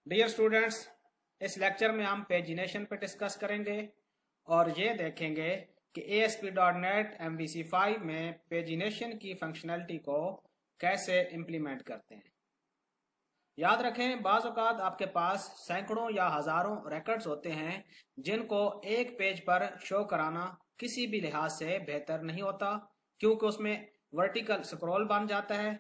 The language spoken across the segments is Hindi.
डियर स्टूडेंट्स, इस लेक्चर में हम पेजिनेशन पे डिस्कस करेंगे और ये देखेंगे कि ASP.NET MVC5 में पेजिनेशन की फंक्शनैलिटी को कैसे इम्प्लीमेंट करते हैं। याद रखें, बाज़ औक़ात आपके पास सैकड़ों या हज़ारों रिकॉर्ड्स होते हैं जिनको एक पेज पर शो कराना किसी भी लिहाज से बेहतर नहीं होता, क्योंकि उसमें वर्टिकल स्क्रॉल बन जाता है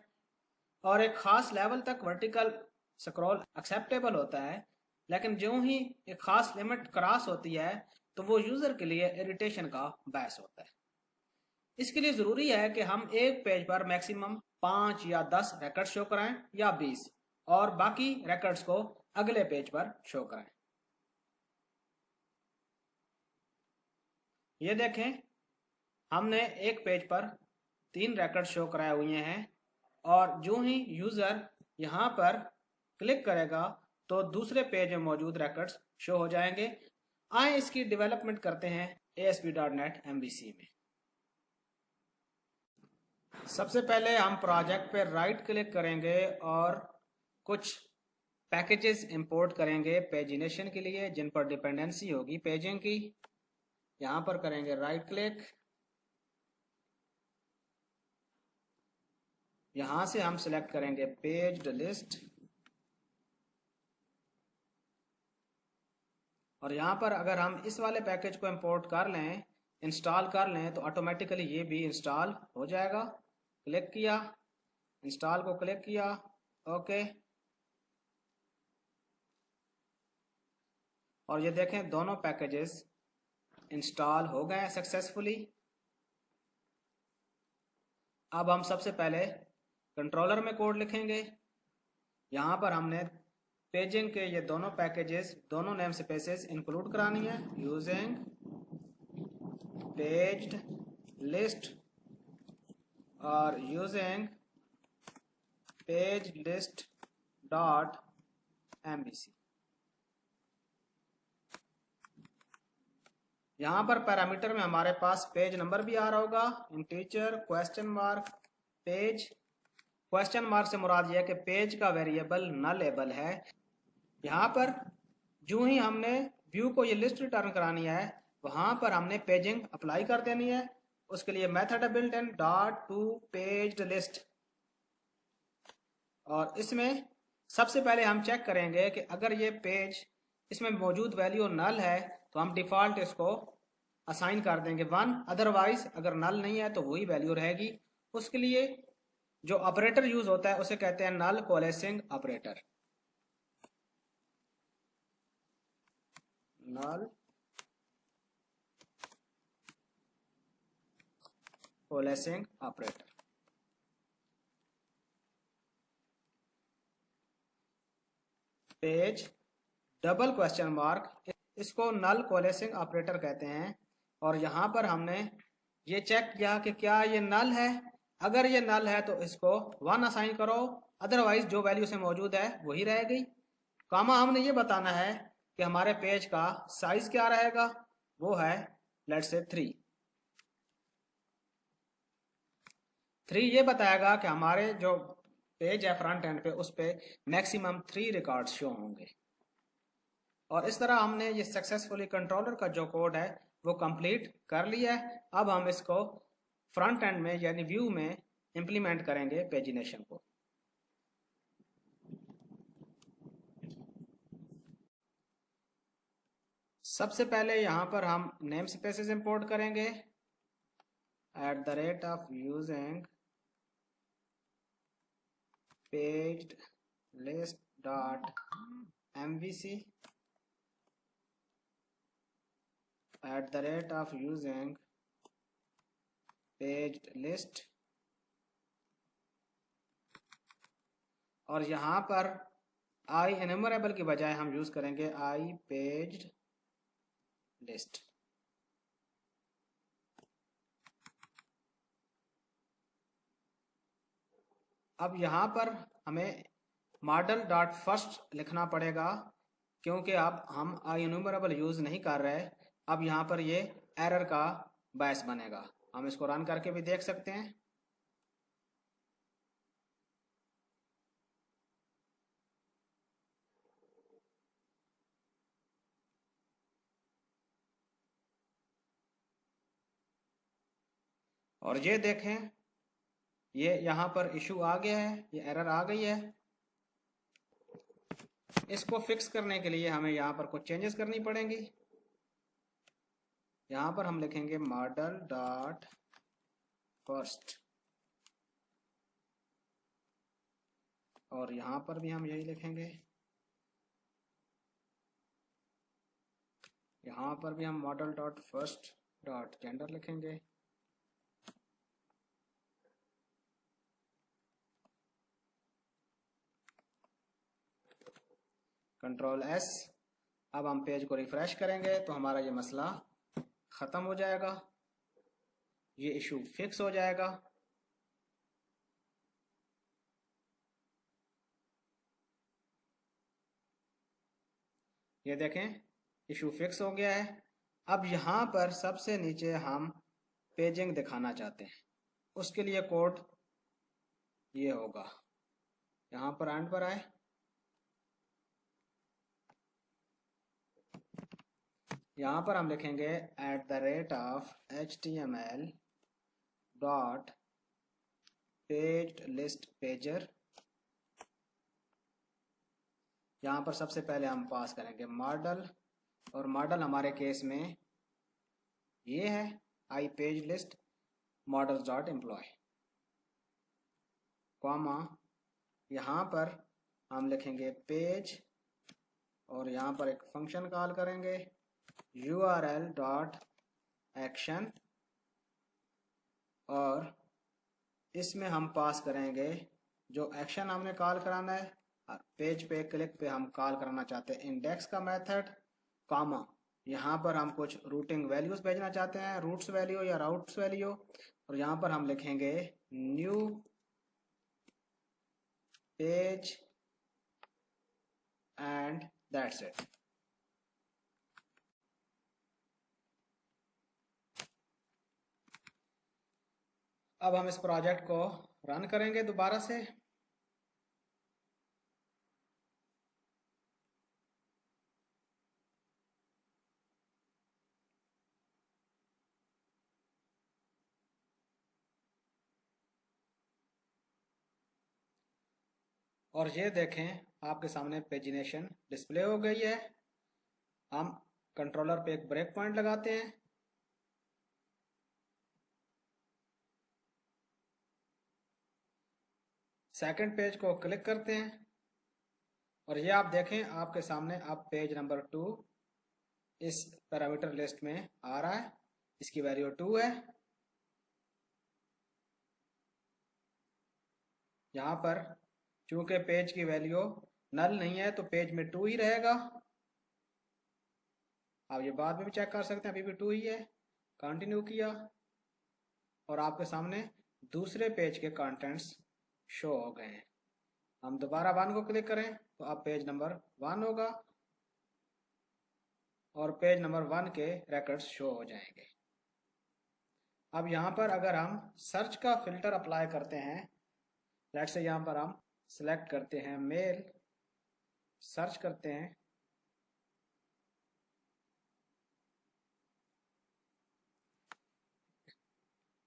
और एक ख़ास लेवल तक वर्टिकल स्क्रॉल एक्सेप्टेबल होता है, लेकिन जो ही एक ख़ास लिमिट क्रॉस होती है तो वो यूज़र के लिए इरिटेशन का बायस होता है। इसके लिए ज़रूरी है कि हम एक पेज पर मैक्सिमम 5 या 10 रिकॉर्ड शो कराएं या 20 और बाकी रिकॉर्ड्स को अगले पेज पर शो कराएं। ये देखें, हमने एक पेज पर 3 रिकॉर्ड शो कराए हुए हैं और जो ही यूज़र यहाँ पर क्लिक करेगा तो दूसरे पेज में मौजूद रिकॉर्ड्स शो हो जाएंगे। आए इसकी डेवलपमेंट करते हैं ASP.NET MVC में। सबसे पहले हम प्रोजेक्ट पे राइट क्लिक करेंगे और कुछ पैकेजेस इंपोर्ट करेंगे पेजिनेशन के लिए जिन पर डिपेंडेंसी होगी पेजिंग की। यहाँ पर करेंगे राइट क्लिक, यहाँ से हम सिलेक्ट करेंगे पेज्ड लिस्ट और यहाँ पर अगर हम इस वाले पैकेज को इंपोर्ट कर लें, इंस्टॉल कर लें, तो ऑटोमेटिकली ये भी इंस्टॉल हो जाएगा। क्लिक किया, इंस्टॉल को क्लिक किया, ओके, और ये देखें दोनों पैकेजेस इंस्टॉल हो गए सक्सेसफुली। अब हम सबसे पहले कंट्रोलर में कोड लिखेंगे। यहाँ पर हमने पेजिंग के ये दोनों पैकेजेस, दोनों नेम स्पेसेस इंक्लूड करानी है। यूजिंग पेज्ड लिस्ट और using page list dot MVC। यहाँ पर पैरामीटर में हमारे पास पेज नंबर भी आ रहा होगा, integer question mark page. Question mark से मुराद यह है कि पेज का वेरिएबल नलेबल है। यहाँ पर जो ही हमने व्यू को ये लिस्ट रिटर्न करानी है, वहाँ पर हमने पेजिंग अप्लाई कर देनी है। उसके लिए मेथड है built in dot to पेज्ड list और इसमें सबसे पहले हम चेक करेंगे कि अगर ये पेज इसमें मौजूद वैल्यू नल है तो हम डिफ़ॉल्ट इसको असाइन कर देंगे 1, अदरवाइज अगर नल नहीं है तो वही वैल्यू रहेगी। उसके लिए जो ऑपरेटर यूज होता है उसे कहते हैं null coalescing operator. Null coalescing operator. Page double question mark, इसको नल कोलेसिंग ऑपरेटर कहते हैं। और यहाँ पर हमने ये चेक किया कि क्या ये नल है। अगर ये नल है तो इसको 1 असाइन करो, अदरवाइज जो वैल्यू से मौजूद है वही रह गई। कामा हमने ये बताना है कि हमारे पेज का साइज क्या रहेगा, वो है लेट्स से 3 ये बताएगा कि हमारे जो पेज है फ्रंट एंड पे उस पे मैक्सिमम 3 रिकॉर्ड्स शो होंगे। और इस तरह हमने ये सक्सेसफुली कंट्रोलर का जो कोड है वो कंप्लीट कर लिया है। अब हम इसको फ्रंट एंड में यानी व्यू में इंप्लीमेंट करेंगे पेजिनेशन को। सबसे पहले यहाँ पर हम नेम स्पेसेस इंपोर्ट करेंगे @of using paged list dot MVC @of using paged list और यहाँ पर I enumerable की बजाय हम यूज करेंगे I paged list। अब यहाँ पर हमें मॉडल डॉट फर्स्ट लिखना पड़ेगा क्योंकि अब हम IEnumerable यूज नहीं कर रहे। अब यहाँ पर ये एरर का बायस बनेगा। हम इसको रन करके भी देख सकते हैं। और ये देखें, ये यहाँ पर इशू आ गया है, ये एरर आ गई है। इसको फिक्स करने के लिए हमें यहाँ पर कुछ चेंजेस करनी पड़ेंगी। यहाँ पर हम लिखेंगे मॉडल डॉट फर्स्ट, और यहाँ पर भी हम यही लिखेंगे। यहाँ पर भी हम model dot first dot gender लिखेंगे। Control S. अब हम पेज को रिफ्रेश करेंगे तो हमारा ये मसला ख़त्म हो जाएगा, ये इशू फिक्स हो जाएगा। ये देखें, इशू फिक्स हो गया है। अब यहाँ पर सबसे नीचे हम पेजिंग दिखाना चाहते हैं, उसके लिए कोड ये होगा। यहाँ पर एंड पर आए, यहाँ पर हम लिखेंगे @HTML dot page list pager. यहाँ पर सबसे पहले हम पास करेंगे मॉडल, और मॉडल हमारे केस में ये है I page list models dot employ, comma यहाँ पर हम लिखेंगे पेज, और यहाँ पर एक फंक्शन कॉल करेंगे URL डॉट एक्शन, और इसमें हम पास करेंगे जो एक्शन हमने कॉल कराना है। पेज पे क्लिक पे हम कॉल कराना चाहते हैं इंडेक्स का मेथड, कॉमा यहाँ पर हम कुछ रूटिंग वैल्यूज भेजना चाहते हैं, रूट्स वैल्यू या राउट्स वैल्यू, और यहाँ पर हम लिखेंगे new page and that's it. अब हम इस प्रोजेक्ट को रन करेंगे दोबारा से। और ये देखें, आपके सामने पेजिनेशन डिस्प्ले हो गई है। हम कंट्रोलर पे एक ब्रेक पॉइंट लगाते हैं। सेकंड पेज को क्लिक करते हैं, और ये आप देखें आपके सामने अब पेज नंबर 2 इस पैरामीटर लिस्ट में आ रहा है, इसकी वैल्यू 2 है। यहाँ पर चूंकि पेज की वैल्यू नल नहीं है तो पेज में 2 ही रहेगा। आप ये बाद में भी चेक कर सकते हैं, अभी भी 2 ही है। कंटिन्यू किया और आपके सामने दूसरे पेज के कंटेंट्स शो हो गए हैं। हम दोबारा 1 को क्लिक करें तो अब पेज नंबर 1 होगा और पेज नंबर 1 के रिकॉर्ड्स शो हो जाएंगे। अब यहाँ पर अगर हम सर्च का फिल्टर अप्लाई करते हैं, लेट्स से यहाँ पर हम सिलेक्ट करते हैं मेल, सर्च करते हैं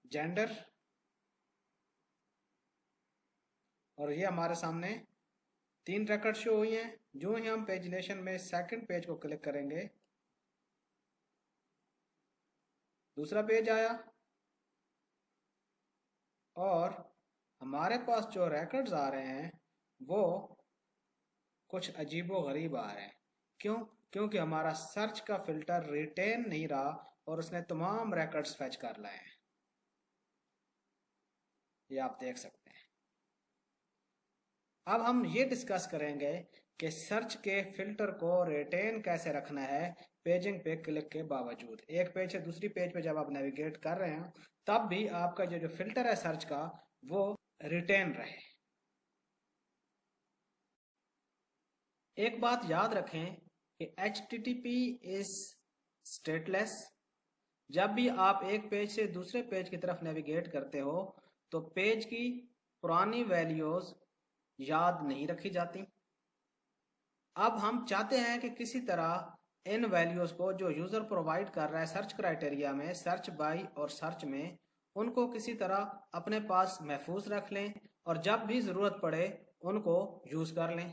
जेंडर, और ये हमारे सामने 3 रिकॉर्ड शो हुई हैं। जो ही हम पेजिनेशन में सेकंड पेज को क्लिक करेंगे, दूसरा पेज आया और हमारे पास जो रिकॉर्ड्स आ रहे हैं वो कुछ अजीबो गरीब आ रहे हैं। क्यों? क्योंकि हमारा सर्च का फिल्टर रिटेन नहीं रहा और उसने तमाम रिकॉर्ड्स फेच कर लाए हैं। ये आप देख सकते हैं। अब हम ये डिस्कस करेंगे कि सर्च के फिल्टर को रिटेन कैसे रखना है पेजिंग पे क्लिक के बावजूद। एक पेज से दूसरी पेज पे जब आप नेविगेट कर रहे हैं तब भी आपका जो फिल्टर है सर्च का वो रिटेन रहे। एक बात याद रखें कि HTTP इज स्टेटलेस। जब भी आप एक पेज से दूसरे पेज की तरफ नेविगेट करते हो तो पेज की पुरानी वैल्यूज याद नहीं रखी जाती। अब हम चाहते हैं कि किसी तरह इन वैल्यूज को जो यूजर प्रोवाइड कर रहा है सर्च क्राइटेरिया में, सर्च बाय और सर्च में, उनको किसी तरह अपने पास महफूज रख लें और जब भी ज़रूरत पड़े उनको यूज़ कर लें।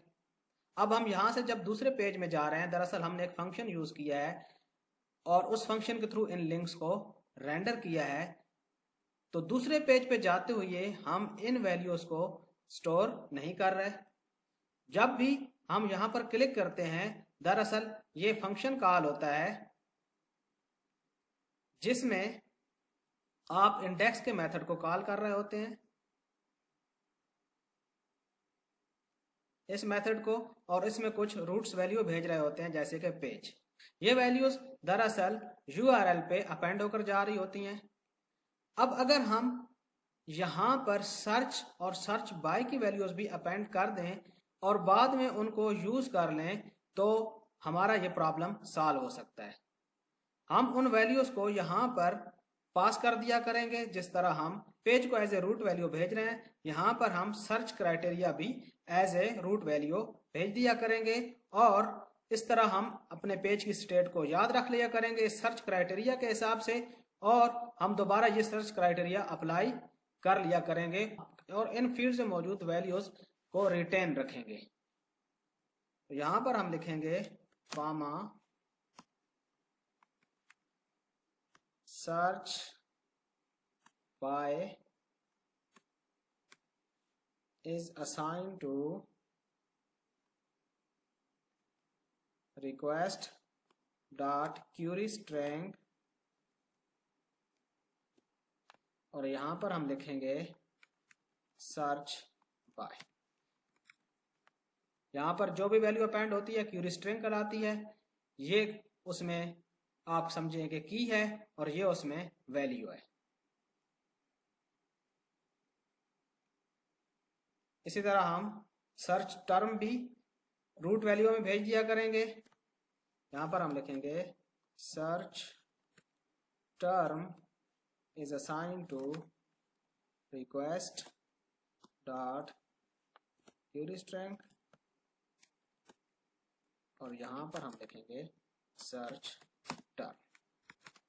अब हम यहाँ से जब दूसरे पेज में जा रहे हैं, दरअसल हमने एक फंक्शन यूज़ किया है और उस फंक्शन के थ्रू इन लिंक्स को रेंडर किया है, तो दूसरे पेज पे जाते हुए हम इन वैल्यूज़ को स्टोर नहीं कर रहे। जब भी हम यहाँ पर क्लिक करते हैं, दरअसल ये फंक्शन कॉल होता है जिसमें आप इंडेक्स के मेथड को कॉल कर रहे होते हैं, इस मेथड को, और इसमें कुछ रूट्स वैल्यू भेज रहे होते हैं जैसे कि पेज। ये वैल्यूज दरअसल यूआरएल पे अपेंड होकर जा रही होती हैं। अब अगर हम यहाँ पर सर्च और सर्च बाय की वैल्यूज भी अपेंड कर दें और बाद में उनको यूज कर लें तो हमारा ये प्रॉब्लम सॉल्व हो सकता है। हम उन वैल्यूज को यहाँ पर पास कर दिया करेंगे, जिस तरह हम पेज को एज ए रूट वैल्यू भेज रहे हैं, यहाँ पर हम सर्च क्राइटेरिया भी एज ए रूट वैल्यू भेज दिया करेंगे और इस तरह हम अपने पेज की स्टेट को याद रख लिया करेंगे सर्च क्राइटेरिया के हिसाब से, और हम दोबारा ये सर्च क्राइटेरिया अप्लाई कर लिया करेंगे और इन फील्ड में मौजूद वैल्यूज को रिटेन रखेंगे। तो यहाँ पर हम लिखेंगे comma search by is assigned to request dot query string, और यहाँ पर हम लिखेंगे search by। यहाँ पर जो भी वैल्यू अपेंड होती है क्यूरी स्ट्रिंग कहलाती है, ये उसमें आप समझेंगे की है और ये उसमें वैल्यू है। इसी तरह हम सर्च टर्म भी रूट वैल्यू में भेज दिया करेंगे। यहाँ पर हम लिखेंगे search term is assigned to request dot query string, और यहाँ पर हम लिखेंगे सर्च टर्म।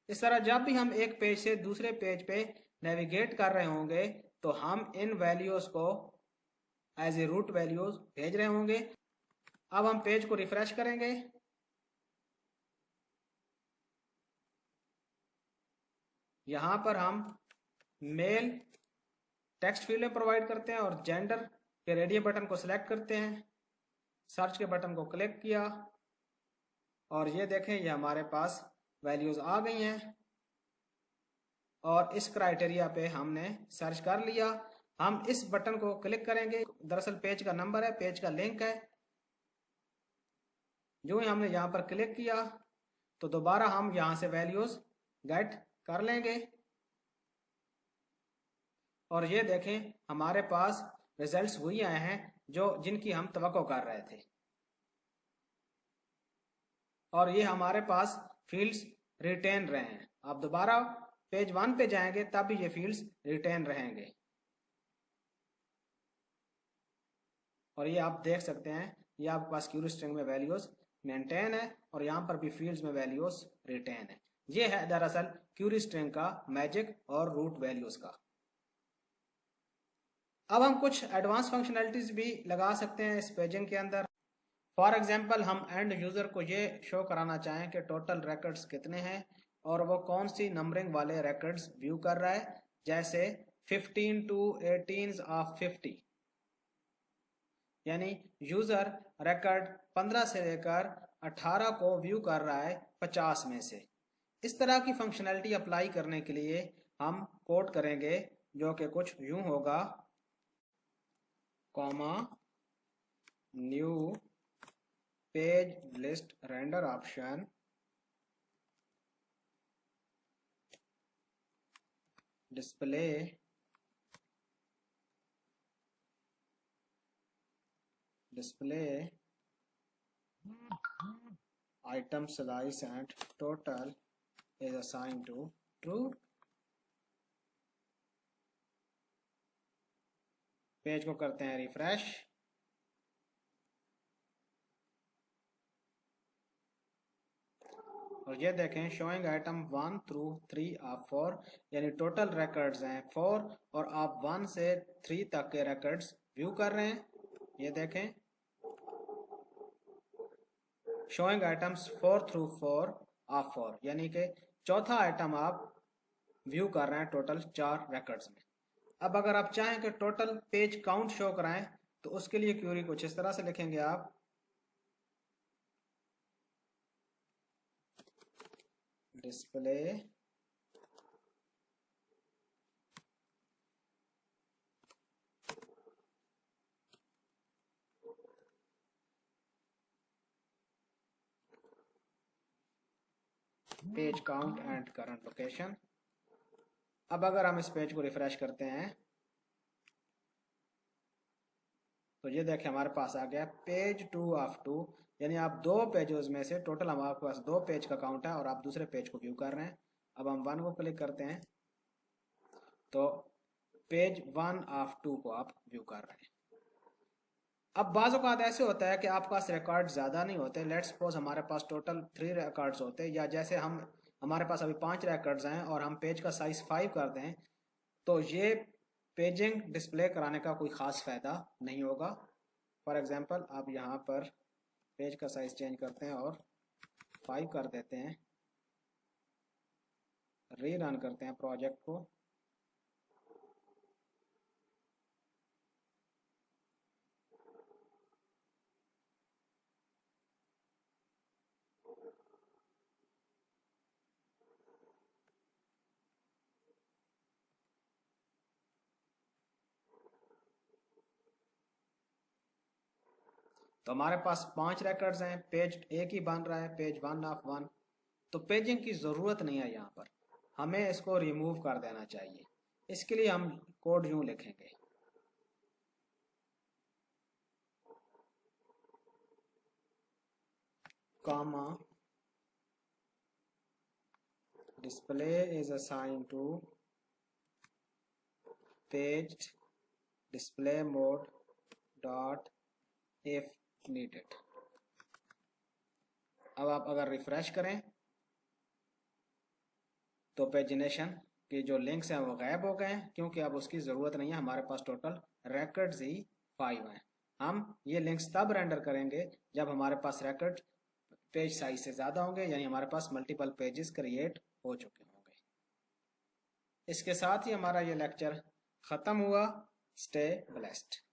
इस तरह जब भी हम एक पेज से दूसरे पेज पे नेविगेट कर रहे होंगे तो हम इन वैल्यूज को एज ए रूट वैल्यूज भेज रहे होंगे। अब हम पेज को रिफ्रेश करेंगे। यहाँ पर हम मेल टेक्स्ट फील्ड में प्रोवाइड करते हैं और जेंडर के रेडियो बटन को सिलेक्ट करते हैं, सर्च के बटन को क्लिक किया और ये देखें ये हमारे पास वैल्यूज आ गई हैं और इस क्राइटेरिया पे हमने सर्च कर लिया। हम इस बटन को क्लिक करेंगे, दरअसल पेज का नंबर है, पेज का लिंक है। जो ही हमने यहाँ पर क्लिक किया तो दोबारा हम यहाँ से वैल्यूज गेट कर लेंगे और ये देखें हमारे पास रिजल्ट्स वही आए हैं जो जिनकी हम तवक्को कर रहे थे, और ये हमारे पास फील्ड्स रिटेन रहे हैं। आप दोबारा पेज 1 पे जाएंगे तब भी ये फील्ड्स रिटेन रहेंगे और ये आप देख सकते हैं ये आपके पास क्यूरी स्ट्रिंग में वैल्यूज मेंटेन है और यहाँ पर भी फील्ड्स में वैल्यूज रिटेन है। ये है दरअसल क्यूरी स्ट्रिंग का मैजिक और रूट वैल्यूज का। अब हम कुछ एडवांस फंक्शनैलिटीज भी लगा सकते हैं इस पेजिंग के अंदर। फॉर एग्जाम्पल हम एंड यूजर को ये शो कराना चाहें कि टोटल रिकॉर्ड्स कितने हैं और वो कौन सी नंबरिंग वाले रिकॉर्ड्स व्यू कर रहा है, जैसे 15 to 18 of 50, यानी यूजर रिकॉर्ड 15 से लेकर 18 को व्यू कर रहा है 50 में से। इस तरह की फंक्शनैलिटी अप्लाई करने के लिए हम कोड करेंगे जो कि कुछ यूं होगा, comma new page list render option display item slice and total is assigned to true। Page को करते हैं रिफ्रेश। और ये देखें शोइंग आइटम 1 थ्रू 3 ऑफ 4, यानी टोटल रिकॉर्ड्स हैं 4 और आप 1 से 3 तक के रिकॉर्ड्स व्यू कर रहे हैं। ये देखें शोइंग आइटम्स 4 थ्रू 4 ऑफ 4, यानी कि चौथा आइटम आप व्यू कर रहे हैं टोटल 4 रिकॉर्ड्स में। अब अगर आप चाहें कि टोटल पेज काउंट शो कराएं तो उसके लिए क्वेरी कुछ इस तरह से लिखेंगे आप display page count and current location. अब अगर हम इस पेज को रिफ्रेश करते हैं तो ये देखें हमारे पास आ गया पेज 2 ऑफ 2, यानी आप 2 पेजेस में से टोटल हमारे पास 2 पेज का काउंट है और आप दूसरे पेज को व्यू कर रहे हैं। अब हम 1 को क्लिक करते हैं तो पेज 1 ऑफ 2 को आप व्यू कर रहे हैं। अब बाज़ औक़ात ऐसे होता है कि आपके पास रिकॉर्ड ज़्यादा नहीं होते। लेट्स सपोज हमारे पास टोटल 3 रिकॉर्ड्स होते, या जैसे हमारे पास अभी 5 रिकॉर्ड्स हैं और हम पेज का साइज़ 5 कर दें तो ये पेजिंग डिस्प्ले कराने का कोई ख़ास फ़ायदा नहीं होगा। फॉर एग्ज़ाम्पल आप यहाँ पर पेज का साइज़ चेंज करते हैं और 5 कर देते हैं, री रन करते हैं प्रोजेक्ट को। तो हमारे पास 5 रिकॉर्ड्स हैं, पेज एक ही बन रहा है, पेज 1 ऑफ 1। तो पेजिंग की ज़रूरत नहीं है, यहाँ पर हमें इसको रिमूव कर देना चाहिए। इसके लिए हम कोड यूँ लिखेंगे comma display is assigned to page display mode dot if needed। अब आप अगर रिफ्रेश करें तो पेजिनेशन के जो लिंक्स हैं वो गायब हो गए हैं, क्योंकि अब उसकी ज़रूरत नहीं है। हमारे पास टोटल रिकॉर्ड्स ही 5 हैं। हम ये लिंक्स तब रेंडर करेंगे जब हमारे पास रिकॉर्ड पेज साइज से ज़्यादा होंगे, यानी हमारे पास मल्टीपल पेजेस क्रिएट हो चुके होंगे। इसके साथ ही हमारा ये लेक्चर ख़त्म हुआ। Stay blessed.